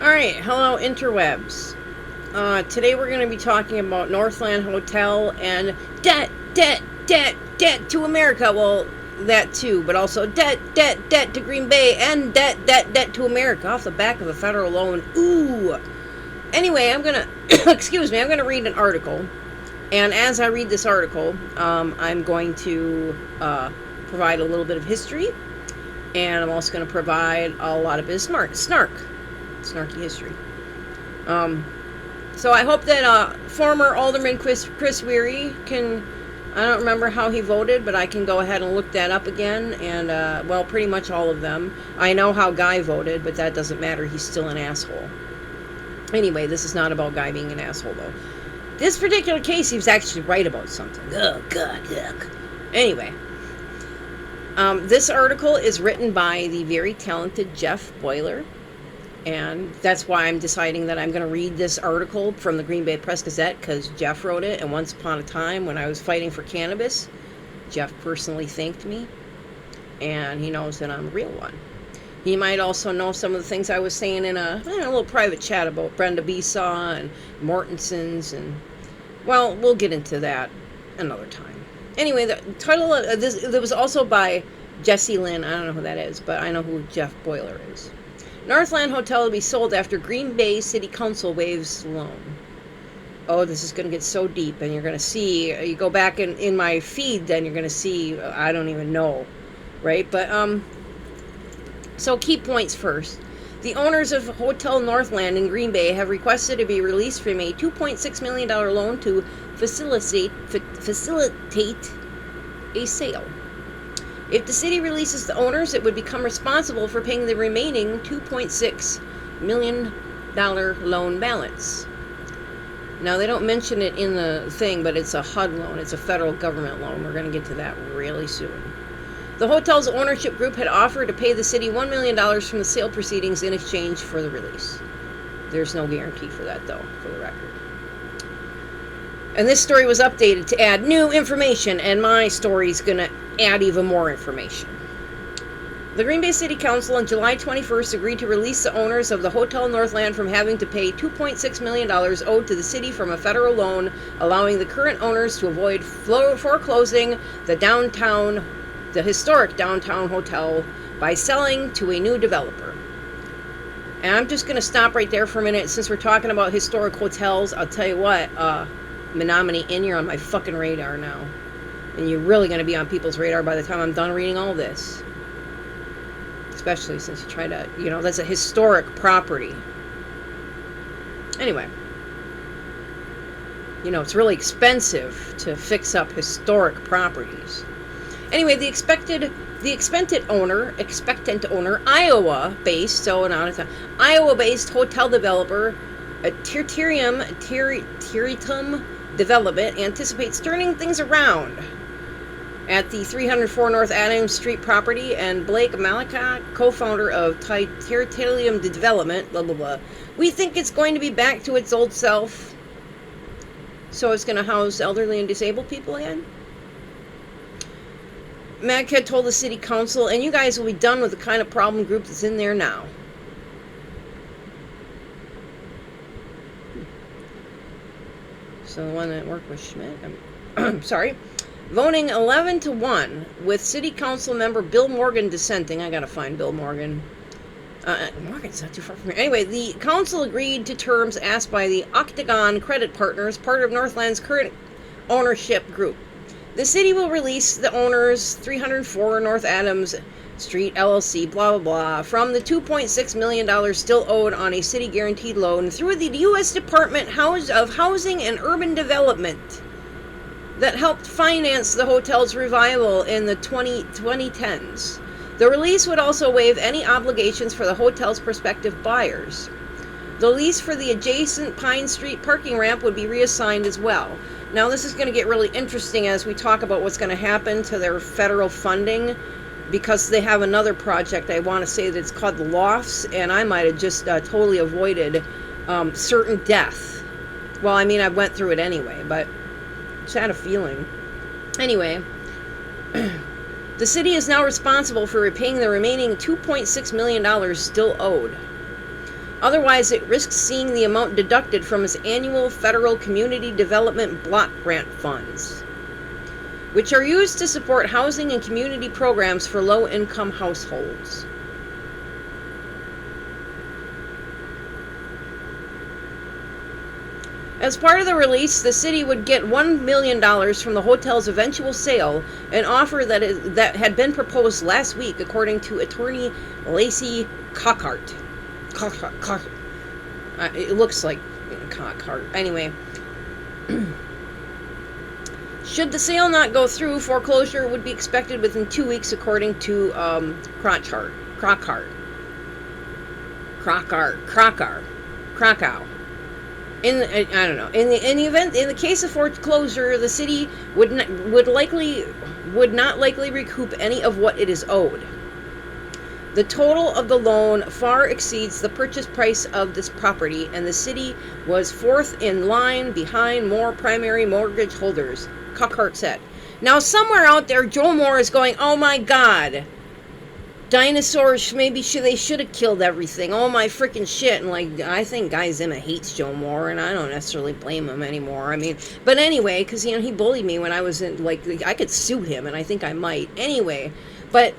Alright, hello interwebs. Today we're going to be talking about Northland Hotel and debt to America. Well, that too, but also debt to Green Bay and debt to America off the back of a federal loan. Ooh. Anyway, I'm going to, excuse me, I'm going to read an article. And as I read this article, I'm going to provide a little bit of history. And I'm also going to provide a lot of his snarky history. So I hope that former Alderman Chris Weary can, I don't remember how he voted, but I can go ahead and look that up again. And, well, pretty much all of them. I know how Guy voted, but that doesn't matter. He's still an asshole. Anyway, this is not about Guy being an asshole, though. This particular case, he was actually right about something. Oh, God, yuck. Anyway. This article is written by the very talented Jeff Boiler. And that's why I'm deciding that I'm going to read this article from the Green Bay Press-Gazette, because Jeff wrote it, and once upon a time when I was fighting for cannabis, Jeff personally thanked me, and he knows that I'm a real one. He might also know some of the things I was saying in a little private chat about Brenda Besaw and Mortenson's, and, well, we'll get into that another time. Anyway, the title of this, it was also by Jesse Lynn. I don't know who that is, but I know who Jeff Boiler is. Northland Hotel will be sold after Green Bay City Council waives loan. Oh, this is going to get so deep, and you're going to see, you go back in my feed, then you're going to see, I don't even know, right? But, so key points first. The owners of Hotel Northland in Green Bay have requested to be released from a $2.6 million loan to facilitate a sale. If the city releases the owners, it would become responsible for paying the remaining $2.6 million loan balance. Now, they don't mention it in the thing, but it's a HUD loan. It's a federal government loan. We're going to get to that really soon. The hotel's ownership group had offered to pay the city $1 million from the sale proceedings in exchange for the release. There's no guarantee for that, though, for the record. And this story was updated to add new information, and my story's going to add even more information. The Green Bay City Council on July 21st agreed to release the owners of the Hotel Northland from having to pay $2.6 million owed to the city from a federal loan, allowing the current owners to avoid foreclosing the historic downtown hotel by selling to a new developer. And I'm just going to stop right there for a minute. Since we're talking about historic hotels, I'll tell you what, Menominee Inn, you're on my fucking radar now. And you're really going to be on people's radar by the time I'm done reading all this. Especially since you try to, that's a historic property. Anyway. It's really expensive to fix up historic properties. Anyway, the expectant owner, Iowa-based, Iowa-based hotel developer, Tertium Development, anticipates turning things around at the 304 North Adams Street property, and Blake Malika, co-founder of Tertium Development, blah, blah, blah. We think it's going to be back to its old self. So it's going to house elderly and disabled people again? Maghead told the city council, and you guys will be done with the kind of problem group that's in there now. So the one that worked with Schmidt, sorry. Voting 11-1 with city council member Bill Morgan dissenting. I gotta find Bill Morgan. Morgan's not too far from here. Anyway, the council agreed to terms asked by the Octagon Credit Partners, part of Northland's current ownership group. The city will release the owners, 304 North Adams Street, LLC, blah, blah, blah, from the $2.6 million still owed on a city-guaranteed loan through the U.S. Department of Housing and Urban Development that helped finance the hotel's revival in the 2010s. The release would also waive any obligations for the hotel's prospective buyers. The lease for the adjacent Pine Street parking ramp would be reassigned as well. Now, this is going to get really interesting as we talk about what's going to happen to their federal funding, because they have another project, I want to say, that's called the Lofts, and I might have just totally avoided certain death. Well, I mean, I went through it anyway, but just had a feeling. Anyway, the city is now responsible for repaying the remaining $2.6 million still owed. Otherwise, it risks seeing the amount deducted from its annual federal community development block grant funds, which are used to support housing and community programs for low-income households. As part of the release, the city would get $1 million from the hotel's eventual sale, an offer that had been proposed last week, according to attorney Lacey Cockhart. It looks like Cockhart. Anyway. Should the sale not go through, foreclosure would be expected within 2 weeks, according to Crocker. In the case of foreclosure, the city would not likely recoup any of what it is owed. The total of the loan far exceeds the purchase price of this property, and the city was fourth in line behind more primary mortgage holders, Cockhart said. Now, somewhere out there, Joe Moore is going, oh my God, dinosaurs, they should have killed everything. Oh my freaking shit. And like, I think Guy Zimmer hates Joe Moore, and I don't necessarily blame him anymore. I mean, but anyway, because, he bullied me when I was in, I could sue him, and I think I might. Anyway, but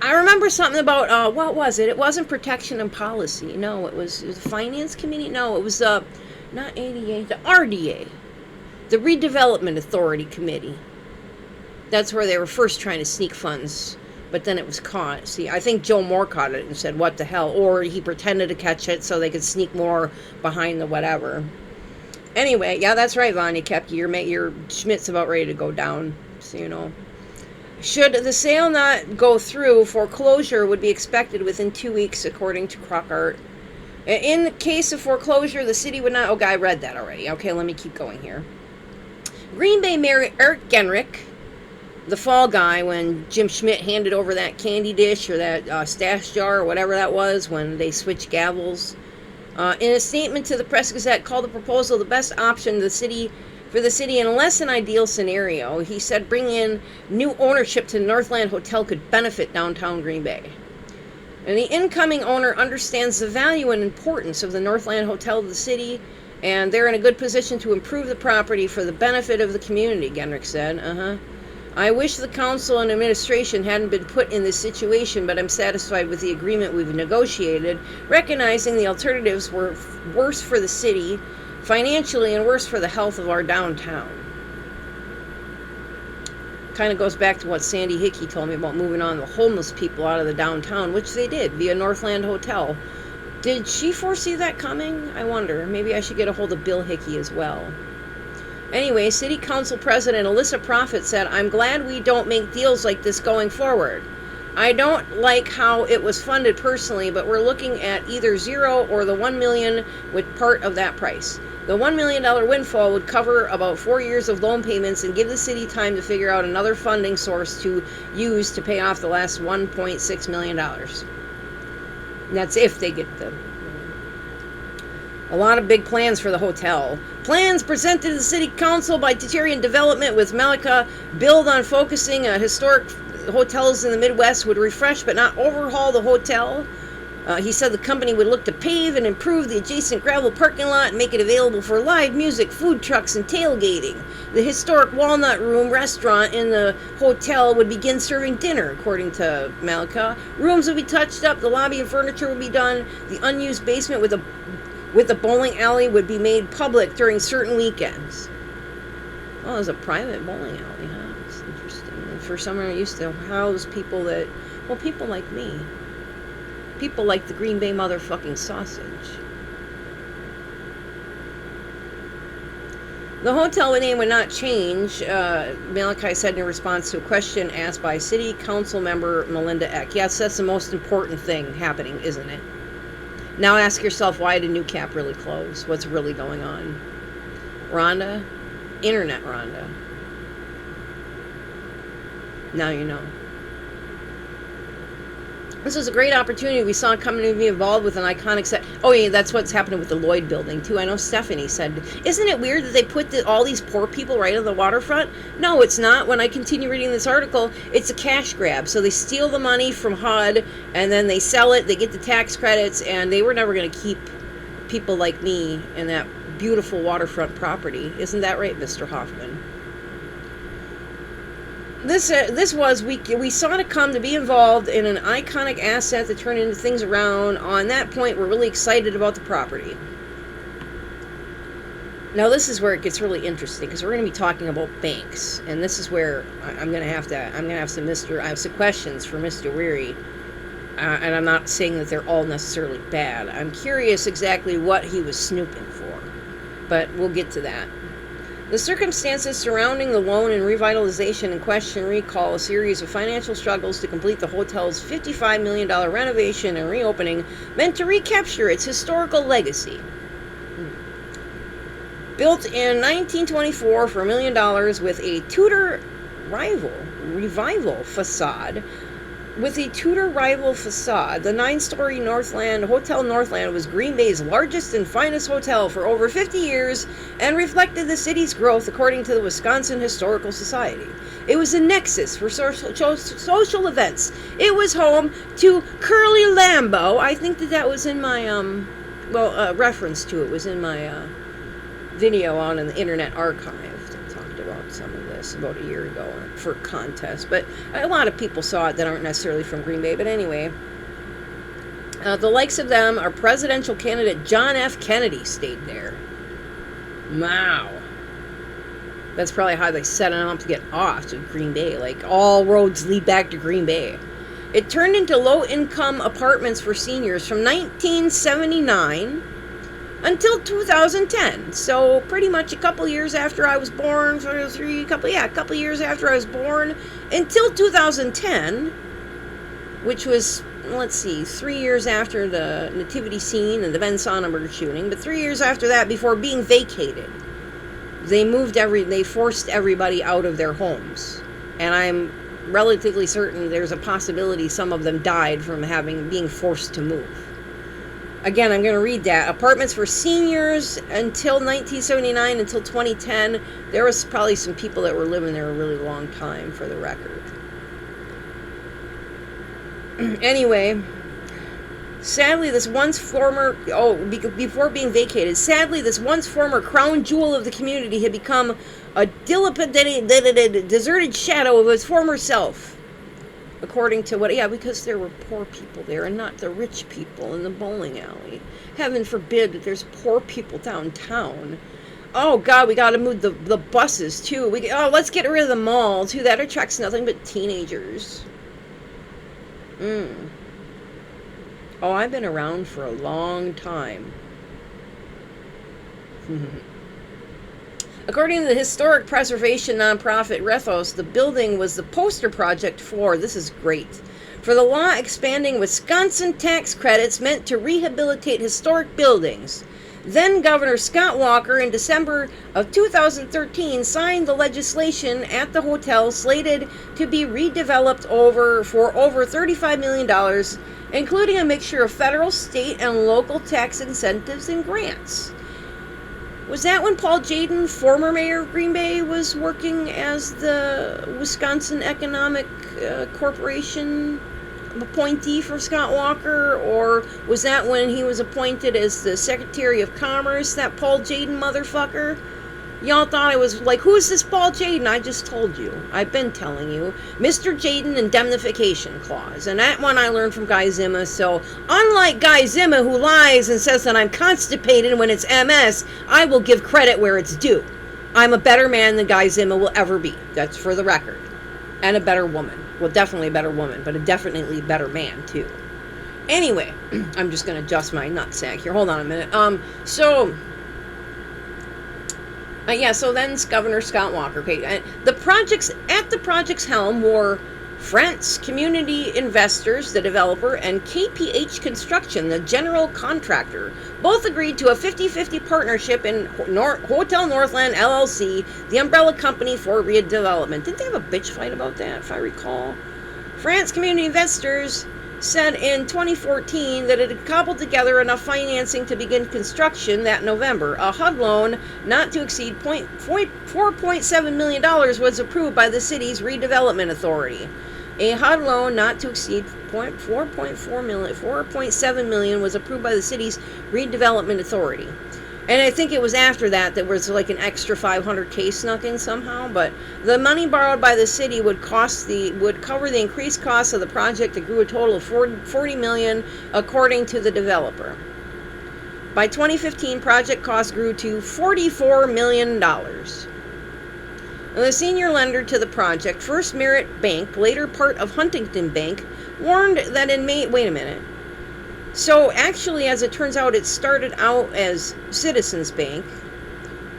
I remember something about, what was it? It wasn't protection and policy. No, it was the finance committee. No, it was, not ADA, the RDA, the Redevelopment Authority Committee. That's where they were first trying to sneak funds, but then it was caught. See, I think Joe Moore caught it and said, what the hell? Or he pretended to catch it so they could sneak more behind the whatever. Anyway, yeah, that's right, Vanya Kepke. Your Schmidt's about ready to go down, so you know. Should the sale not go through, foreclosure would be expected within 2 weeks, according to Crocker. In the case of foreclosure, the city would not... Okay, I read that already. Okay, let me keep going here. Green Bay Mayor Eric Genrich, the fall guy when Jim Schmidt handed over that candy dish or that stash jar or whatever that was when they switched gavels, in a statement to the Press Gazette, called the proposal the best option for the city in a less than ideal scenario. He said bringing in new ownership to the Northland Hotel could benefit downtown Green Bay. And the incoming owner understands the value and importance of the Northland Hotel to the city, and they're in a good position to improve the property for the benefit of the community, Genrich said. I wish the council and administration hadn't been put in this situation, but I'm satisfied with the agreement we've negotiated, recognizing the alternatives were worse for the city financially and worse for the health of our downtown. Kind of goes back to what Sandy Hickey told me about moving on the homeless people out of the downtown, which they did via Northland Hotel. Did she foresee that coming? I wonder. Maybe I should get a hold of Bill Hickey as well. Anyway, City Council President Alyssa Proffitt said, I'm glad we don't make deals like this going forward. I don't like how it was funded personally, but we're looking at either zero or the $1 million with part of that price. The $1 million windfall would cover about 4 years of loan payments and give the city time to figure out another funding source to use to pay off the last $1.6 million. And that's if they get the... A lot of big plans for the hotel. Plans presented to the City Council by Tertiary Development with Malika build on focusing on historic hotels in the Midwest would refresh but not overhaul the hotel. He said the company would look to pave and improve the adjacent gravel parking lot and make it available for live music, food trucks, and tailgating. The historic Walnut Room restaurant in the hotel would begin serving dinner, according to Malika. Rooms would be touched up, the lobby and furniture would be done, the unused basement with the bowling alley would be made public during certain weekends. Well, there's a private bowling alley, huh? It's interesting. And for someone who used to house people people like me. People like the Green Bay motherfucking sausage. The hotel name would not change, Malachi said in response to a question asked by City Council member Melinda Eck. Yes, that's the most important thing happening, isn't it? Now ask yourself, why did New Cap really close? What's really going on? Rhonda? Internet Rhonda. Now you know. This is a great opportunity we saw coming to be involved with an iconic set. Oh yeah, that's what's happening with the Lloyd building too. I know Stephanie said, isn't it weird that they put all these poor people right on the waterfront? No, it's not. When I continue reading this article, it's a cash grab. So they steal the money from HUD and then they sell it, they get the tax credits, and they were never going to keep people like me in that beautiful waterfront property. Isn't that right, Mr. Hoffman? This was, we saw it come to be involved in an iconic asset that turned into things around. On that point, we're really excited about the property. Now this is where it gets really interesting, because we're going to be talking about banks, and this is where I'm going to have some questions for Mr. Weary, and I'm not saying that they're all necessarily bad. I'm curious exactly what he was snooping for, but we'll get to that. The circumstances surrounding the loan and revitalization in question recall a series of financial struggles to complete the hotel's $55 million renovation and reopening meant to recapture its historical legacy. Built in 1924 for $1 million with a Tudor revival facade, the 9-story Hotel Northland was Green Bay's largest and finest hotel for over 50 years and reflected the city's growth according to the Wisconsin Historical Society. It was a nexus for social events. It was home to Curly Lambeau. I think that was in my, reference to it was in my video on the Internet Archive. About some of this about a year ago for a contest, but a lot of people saw it that aren't necessarily from Green Bay. But anyway, the likes of them are presidential candidate John F. Kennedy stayed there. Wow, that's probably how they set him up to get off to Green Bay. Like, all roads lead back to Green Bay. It turned into low-income apartments for seniors from 1979 until 2010. So pretty much a couple years after I was born, a couple years after I was born, until 2010, which was, 3 years after the nativity scene and the Ben Sonnenberg shooting, but 3 years after that, before being vacated, they forced everybody out of their homes. And I'm relatively certain there's a possibility some of them died from being forced to move. Again, I'm going to read that. Apartments for seniors until 1979, until 2010. There was probably some people that were living there a really long time, for the record. Anyway, sadly, this once former... before being vacated, sadly, this once former crown jewel of the community had become a dilapidated, deserted shadow of its former self. According to because there were poor people there and not the rich people in the bowling alley. Heaven forbid that there's poor people downtown. Oh God, we gotta move the buses too. Let's get rid of the mall too. That attracts nothing but teenagers. Oh, I've been around for a long time. According to the historic preservation nonprofit Rethos, the building was the poster project this is great, for the law expanding Wisconsin tax credits meant to rehabilitate historic buildings. Then Governor Scott Walker, in December of 2013, signed the legislation at the hotel slated to be redeveloped for over $35 million, including a mixture of federal, state, and local tax incentives and grants. Was that when Paul Jaden, former mayor of Green Bay, was working as the Wisconsin Economic Corporation appointee for Scott Walker? Or was that when he was appointed as the Secretary of Commerce, that Paul Jaden motherfucker? Y'all thought I was like, who's this Paul Jaden? I just told you. I've been telling you. Mr. Jaden Indemnification Clause. And that one I learned from Guy Zimma. So, unlike Guy Zimma, who lies and says that I'm constipated when it's MS, I will give credit where it's due. I'm a better man than Guy Zimma will ever be. That's for the record. And a better woman. Well, definitely a better woman, but a definitely better man, too. Anyway, I'm just going to adjust my nutsack here. Hold on a minute. So then Governor Scott Walker. Okay, the project's helm were France Community Investors, the developer, and KPH Construction, the general contractor. Both agreed to a 50-50 partnership in Hotel Northland, LLC, the umbrella company for redevelopment. Didn't they have a bitch fight about that, if I recall? France Community Investors said in 2014 that it had cobbled together enough financing to begin construction that November. A HUD loan not to exceed $4.7 million was approved by the city's redevelopment authority. A HUD loan not to exceed $4.7 million was approved by the city's redevelopment authority. And I think it was after that there was like an extra $500K snuck in somehow. But the money borrowed by the city would cover the increased costs of the project that grew a total of $40 million, according to the developer. By 2015, project costs grew to $44 million. And the senior lender to the project, First Merit Bank, later part of Huntington Bank, warned that in May... Wait a minute. So actually, as it turns out, it started out as Citizens Bank,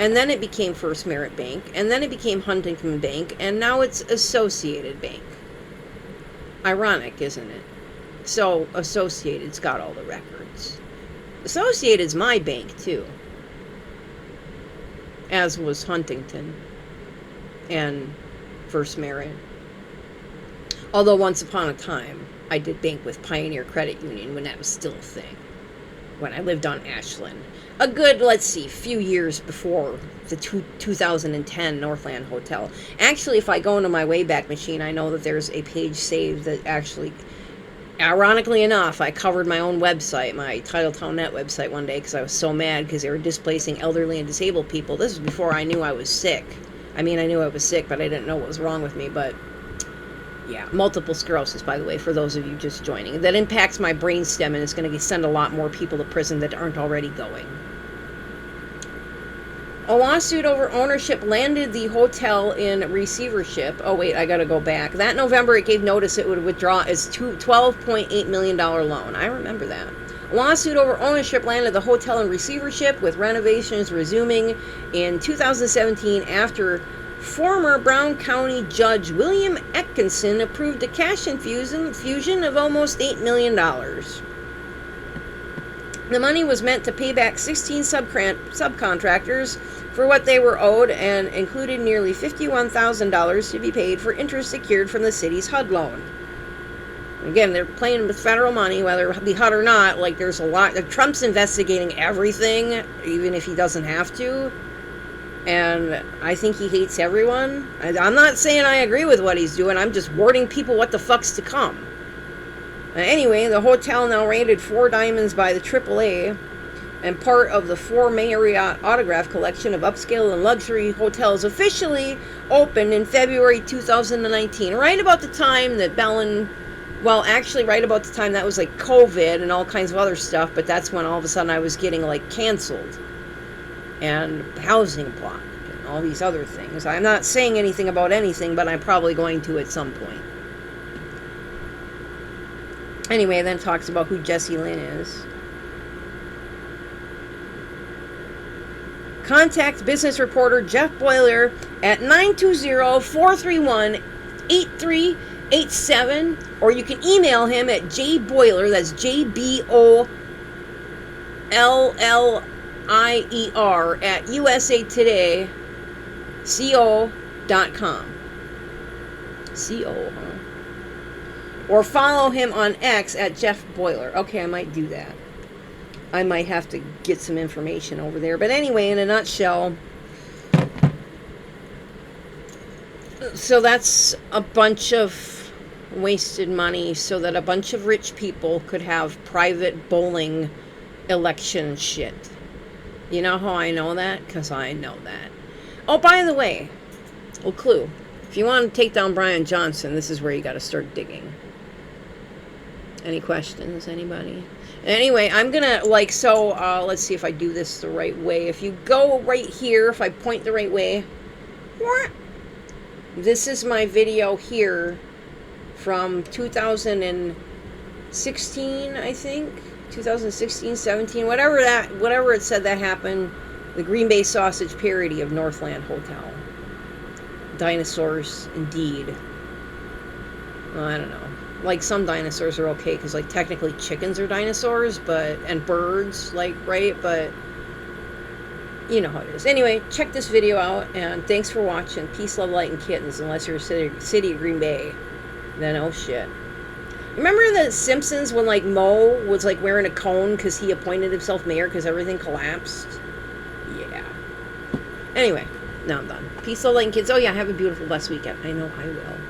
and then it became First Merit Bank, and then it became Huntington Bank, and now it's Associated Bank. Ironic, isn't it? So Associated's got all the records. Associated's my bank, too. As was Huntington and First Merit. Although once upon a time, I did bank with Pioneer Credit Union when that was still a thing. When I lived on Ashland. A good, let's see, few years before the 2010 Northland Hotel. Actually, if I go into my Wayback Machine, I know that there's a page saved that actually, ironically enough, I covered my own website, my Titletown.net website one day because I was so mad because they were displacing elderly and disabled people. This was before I knew I was sick. I mean, I knew I was sick, but I didn't know what was wrong with me, but... yeah, multiple sclerosis, by the way, for those of you just joining. That impacts my brainstem, and it's going to send a lot more people to prison that aren't already going. A lawsuit over ownership landed the hotel in receivership. Oh, wait, I got to go back. That November, it gave notice it would withdraw its $12.8 million loan. I remember that. A lawsuit over ownership landed the hotel in receivership, with renovations resuming in 2017 after former Brown County Judge William Atkinson approved a cash infusion of almost $8 million. The money was meant to pay back 16 subcontractors for what they were owed, and included nearly $51,000 to be paid for interest secured from the city's HUD loan. Again, they're playing with federal money, whether it be HUD or not. Like, there's a lot. Trump's investigating everything, even if he doesn't have to. And I think he hates everyone. I'm not saying I agree with what he's doing. I'm just warning people what the fuck's to come. Anyway, the hotel, now rated 4 diamonds by the AAA, and part of the 4 Marriott Autograph collection of upscale and luxury hotels, officially opened in February 2019. Right about the time that well, actually right about the time that was like COVID and all kinds of other stuff, but that's when all of a sudden I was getting like canceled. And housing blocked and all these other things. I'm not saying anything about anything, but I'm probably going to at some point. Anyway, then talks about who Jesse Lynn is. Contact business reporter Jeff Boiler at 920-431-8387, or you can email him at jboiler, that's JBOLLIER, at usatoday.co.com. CO, huh? Or follow him on X at Jeff Boiler. Okay, I might do that. I might have to get some information over there. But anyway, in a nutshell, so that's a bunch of wasted money so that a bunch of rich people could have private bowling election shit. You know how I know that? Because I know that. Oh, by the way, little clue. If you want to take down Brian Johnson, this is where you got to start digging. Any questions, anybody? Anyway, I'm gonna, let's see if I do this the right way. If you go right here, if I point the right way, this is my video here from 2016, I think. 2016, 17, whatever it said that happened. The Green Bay sausage parody of Northland Hotel. Dinosaurs, indeed. Well, I don't know. Like, some dinosaurs are okay, because, like, technically chickens are dinosaurs, and birds, like, right? But, you know how it is. Anyway, check this video out, and thanks for watching. Peace, love, light, and kittens, unless you're a city of Green Bay. Then, oh shit. Remember in The Simpsons when, like, Moe was, like, wearing a cone because he appointed himself mayor because everything collapsed? Yeah. Anyway, now I'm done. Peace, love, light, and kids. Oh, yeah, have a beautiful, blessed weekend. I know I will.